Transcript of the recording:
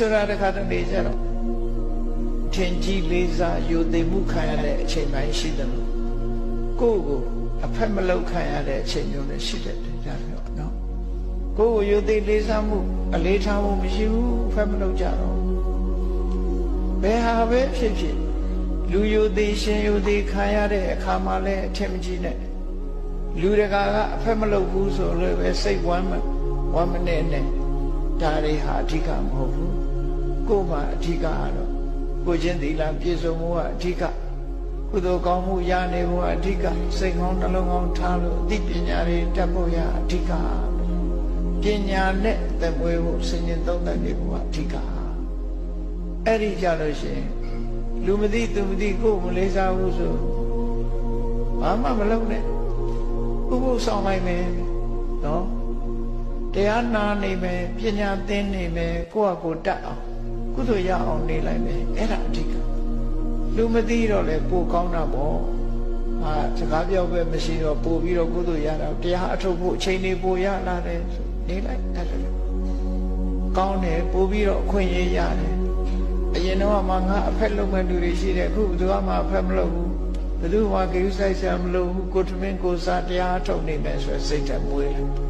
ဆိုတာတခါတလေကျတော့ထင်ကြီးလေးစားယုံသိမှုခံရတဲ့အချိန်ပိုင်းရှိတယ်လို့ကိုယ့်ကိုအဖက်မလောက်ခံရတဲ့အချိန်မျိုးလည်းရှိတယ်ကြပြောနော်ကိုယ့်ကိုယုံသိလေးစားမှုအလေးထားမှုမရှိဘူးအဖက်မလောက်ကြတော့ဘယ်ဟာပဲဖြစ်ဖြစ်လူယုံသိရှင်ယုံသိခံရတဲ့အခါမှလည်းအထင်မကြီးနဲ့လူတကာကအဖက်မလောက်ဘူးဆိုလို့ပဲစိတ်ဝမ်းမနဲ့နဲ့ဒါတွေဟာအဓိကမဟုတ်ဘူးကိုယ်မှာအဓိကကတော့ကိုချင်းသီလပြည့်စုံမှုကအဓိကကုသိုလ်ကောင်းမှုရနေဖို့အဓိကစိတ်ကောင်းနှလုံးကောင်းထားလို့အသိပညာတွေတတ်ဖို့ရအဓိကပညာနဲ့သက်မွေးဖို့စဉ်းကျင်သုံးသပ်နေဖို့အဓိကအဲ့ဒီကြလို့ရှိရင်လူမသိသူမသိကိုယ်မလေးစားဘူးဆိုဘာမှမလုပ်နဲ့ဥပုသ်ဆောင်လိုက်မယ်နော်တရားနာနေမယ်ပညာသင်နေမယ်ကိုယ့်အကိုတတ်အောင်ကုသိုလ်ရအောင်နေလိုက်မယ်အဲ့ဒါအဓိကလူမသိတော့လေပိုကောင်းတာပေါ့စကားပြောပဲမရှိတော့ပို့ပြီးတော့ကုသိုလ်ရတာတရားအထုတ်ဖို့အချိန်လေးပို့ရလာတယ်ဆိုနေလိုက်အဲ့ဒါလေကောင်းတယ်ပို့ပြီးတော့အခွင့်အရေးရတယ်အရင်တော့မှငါအဖက်လုံးမဲ့လူတွေရှိတယ်အခုဘယ်သူမှအဖက်မလုပ်ဘူးဘယ်သူမှဂရုစိုက်စရာမလိုဘူးကိုထမင်းကိုစားတရားအထုတ်နေမယ်ဆိုစိတ်ဓာတ်မွေးတယ်